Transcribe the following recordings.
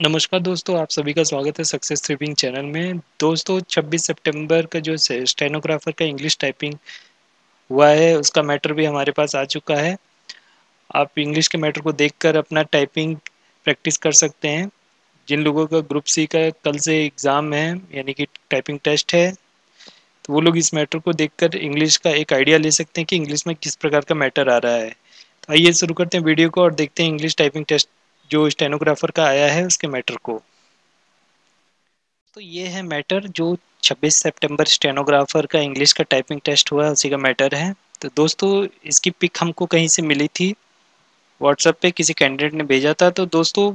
नमस्कार दोस्तों, आप सभी का स्वागत है सक्सेस थ्रिविंग चैनल में। दोस्तों 26 सितंबर का जो स्टेनोग्राफर का इंग्लिश टाइपिंग हुआ है उसका मैटर भी हमारे पास आ चुका है। आप इंग्लिश के मैटर को देखकर अपना टाइपिंग प्रैक्टिस कर सकते हैं। जिन लोगों का ग्रुप सी का कल से एग्ज़ाम है यानी कि टाइपिंग टेस्ट है, तो वो लोग इस मैटर को देखकर इंग्लिश का एक आइडिया ले सकते हैं कि इंग्लिश में किस प्रकार का मैटर आ रहा है। तो आइए शुरू करते हैं वीडियो को और देखते हैं इंग्लिश टाइपिंग टेस्ट जो स्टेनोग्राफर का आया है उसके मैटर को। तो ये है मैटर जो 26 सितंबर स्टेनोग्राफर का इंग्लिश का टाइपिंग टेस्ट हुआ है उसी का मैटर है। तो दोस्तों इसकी पिक हमको कहीं से मिली थी, व्हाट्सएप पे किसी कैंडिडेट ने भेजा था। तो दोस्तों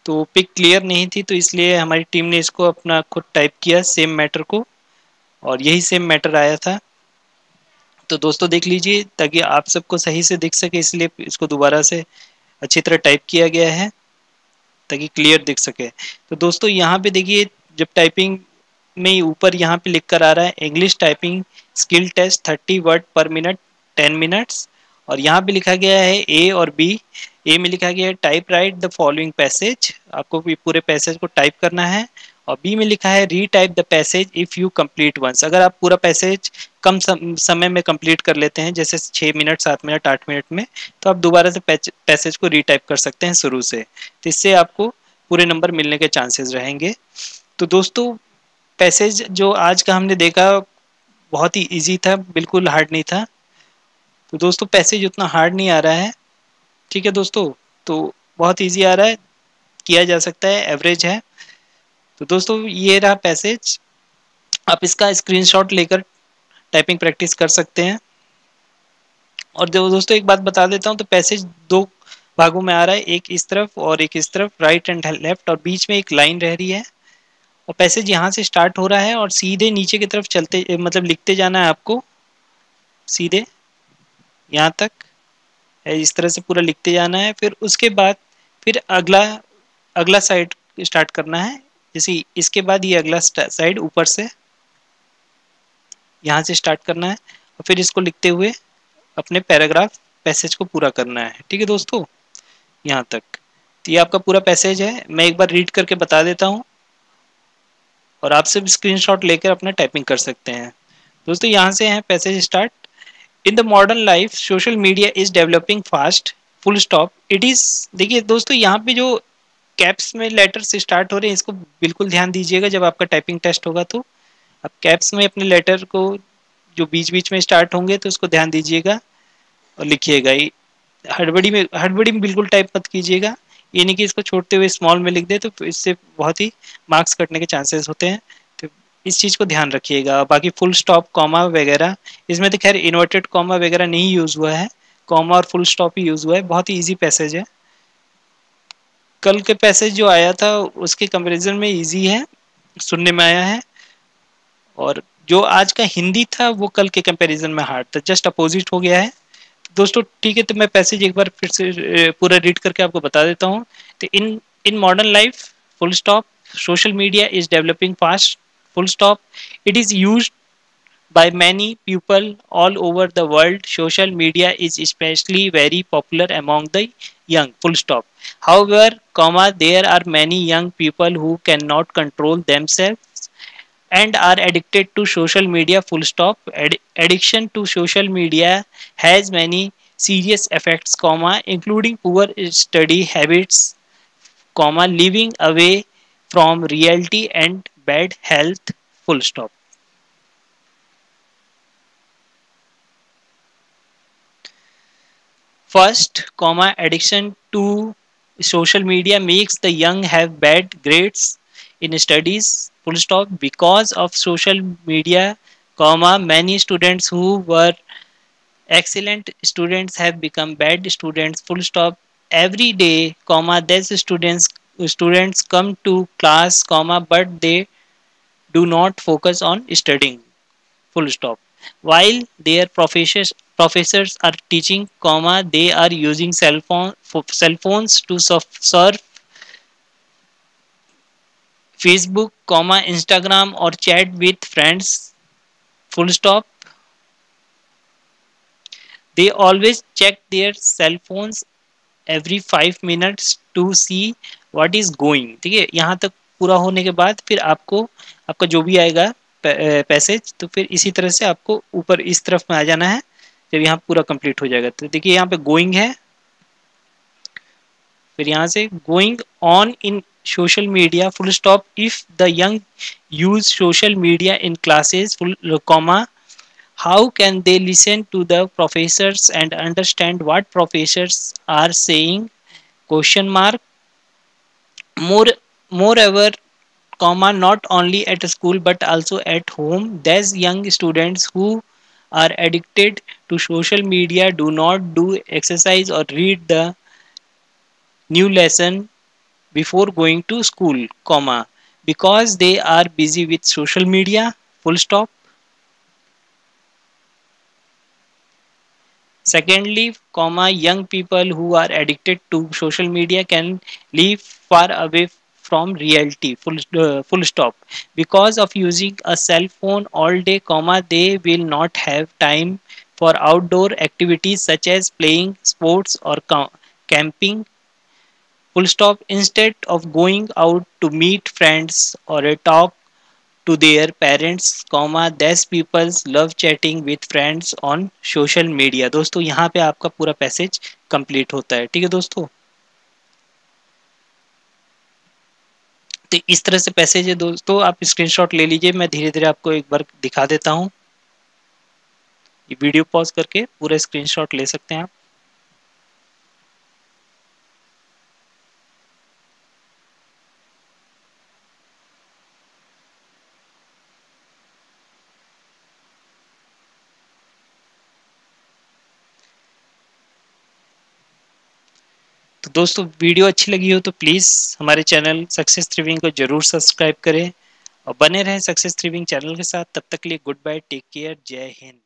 तो पिक क्लियर नहीं थी, तो इसलिए हमारी टीम ने इसको अपना खुद टाइप किया सेम मैटर को, और यही सेम मैटर आया था। तो दोस्तों देख लीजिए ताकि आप सबको सही से दिख सके, इसलिए इसको दोबारा से अच्छी तरह टाइप किया गया है ताकि क्लियर दिख सके। तो दोस्तों यहाँ पे देखिए, जब टाइपिंग में ऊपर यहाँ पे लिख कर आ रहा है English typing skill test 30 word per minute 10 minutes, और यहाँ पे लिखा गया है ए और बी। ए में लिखा गया है type right the following passage, आपको पूरे पैसेज को टाइप करना है। और बी में लिखा है retype the passage if you complete once, अगर आप पूरा पैसेज कम समय में कंप्लीट कर लेते हैं, जैसे 6 मिनट 7 मिनट 8 मिनट में, तो आप दोबारा से पैसेज को रीटाइप कर सकते हैं शुरू से। तो इससे आपको पूरे नंबर मिलने के चांसेस रहेंगे। तो दोस्तों पैसेज जो आज का हमने देखा बहुत ही इजी था, बिल्कुल हार्ड नहीं था। तो दोस्तों पैसेज उतना हार्ड नहीं आ रहा है, ठीक है दोस्तों। तो बहुत इजी आ रहा है, किया जा सकता है, एवरेज है। तो दोस्तों ये रहा पैसेज, आप इसका स्क्रीनशॉट लेकर टाइपिंग प्रैक्टिस कर सकते हैं। और जो दोस्तों एक बात बता देता हूँ, तो पैसेज दो भागों में आ रहा है, एक इस तरफ और एक इस तरफ, राइट एंड लेफ्ट, और बीच में एक लाइन रह रही है। और पैसेज यहाँ से स्टार्ट हो रहा है और सीधे नीचे की तरफ चलते मतलब लिखते जाना है आपको, सीधे यहाँ तक इस तरह से पूरा लिखते जाना है। फिर उसके बाद फिर अगला अगला साइड स्टार्ट करना है, जैसे इसके बाद ये अगला साइड ऊपर से यहाँ से स्टार्ट करना है, और फिर इसको लिखते हुए अपने पैराग्राफ पैसेज को पूरा करना है, ठीक है दोस्तों, यहाँ तक। तो ये आपका पूरा पैसेज है, मैं एक बार रीड करके बता देता हूँ और आप सब स्क्रीनशॉट लेकर अपना टाइपिंग कर सकते हैं। दोस्तों यहाँ से है passage start. In the modern life social media is developing fast, full stop it is. देखिए दोस्तों यहाँ पे जो कैप्स में लेटर से स्टार्ट हो रहे हैं, इसको बिल्कुल ध्यान दीजिएगा जब आपका टाइपिंग टेस्ट होगा। तो आप कैप्स में अपने लेटर को जो बीच बीच में स्टार्ट होंगे तो उसको ध्यान दीजिएगा और लिखिएगा। हड़बड़ी में बिल्कुल टाइप मत कीजिएगा, ये नहीं कि इसको छोड़ते हुए स्मॉल में लिख दे, तो इससे बहुत ही मार्क्स कटने के चांसेस होते हैं। तो इस चीज़ को ध्यान रखिएगा। बाकी फुल स्टॉप कॉमा वगैरह, इसमें तो खैर इन्वर्टेड कॉमा वगैरह नहीं यूज़ हुआ है, कॉमा और फुल स्टॉप ही यूज़ हुआ है। बहुत ही ईजी पैसेज है, कल के पैसेज जो आया था उसके कंपैरिजन में ईजी है, सुनने में आया है। और जो आज का हिंदी था वो कल के कंपैरिजन में हार्ड था, जस्ट अपोजिट हो गया है दोस्तों, ठीक है। तो मैं पैसेज एक बार फिर से पूरा रीड करके आपको बता देता हूँ। तो in in modern life full stop social media is developing fast, full stop it is used by many people all over the world. Social media is especially very popular among the young, full stop. However, comma, there are many young people who cannot control themselves and are addicted to social media, full stop. Addiction to social media has many serious effects, comma, including poor study habits, comma, living away from reality and bad health, full stop. First, comma, addiction to social media makes the young have bad grades in studies, full stop. Because of social media, comma, many students who were excellent students have become bad students, full stop. Every day, comma, these students come to class, comma, but they do not focus on studying, full stop. While their professors are teaching, comma, they are using cell phones to surf Facebook, comma, Instagram, or chat with friends, full stop. They always check their cell phones every 5 minutes to see what is going। ठीक है, यहाँ तक पूरा होने के बाद फिर आपको आपका जो भी आएगा पैसेज, तो फिर इसी तरह से आपको ऊपर इस तरफ में आ जाना है जब यहाँ पूरा कंप्लीट हो जाएगा। तो देखिए यहाँ पे गोइंग है, फिर यहाँ से going on in social media full stop if the young use social media in classes full comma how can they listen to the professors and understand what professors are saying, question mark, more moreover comma not only at school but also at home these young students who are addicted to social media do not do exercise or read the new lesson before going to school comma because they are busy with social media full stop। Secondly, comma, young people who are addicted to social media can live far away from reality. Full stop. Because of using a cell phone all day, comma, they will not have time for outdoor activities such as playing sports or camping. Full stop. Instead of going out to meet friends or a talk to their parents, comma, these people love chatting with friends on social media। दोस्तों यहाँ पे आपका पूरा passage complete होता है। ठीक है दोस्तों, तो इस तरह से पैसेज है दोस्तों, आप स्क्रीनशॉट ले लीजिए। मैं धीरे धीरे आपको एक बार दिखा देता हूँ। ये वीडियो पॉज करके पूरा स्क्रीनशॉट ले सकते हैं आप। तो दोस्तों वीडियो अच्छी लगी हो तो प्लीज़ हमारे चैनल सक्सेस थ्रिविंग को जरूर सब्सक्राइब करें और बने रहें सक्सेस थ्रिविंग चैनल के साथ। तब तक के लिए गुड बाय, टेक केयर, जय हिंद।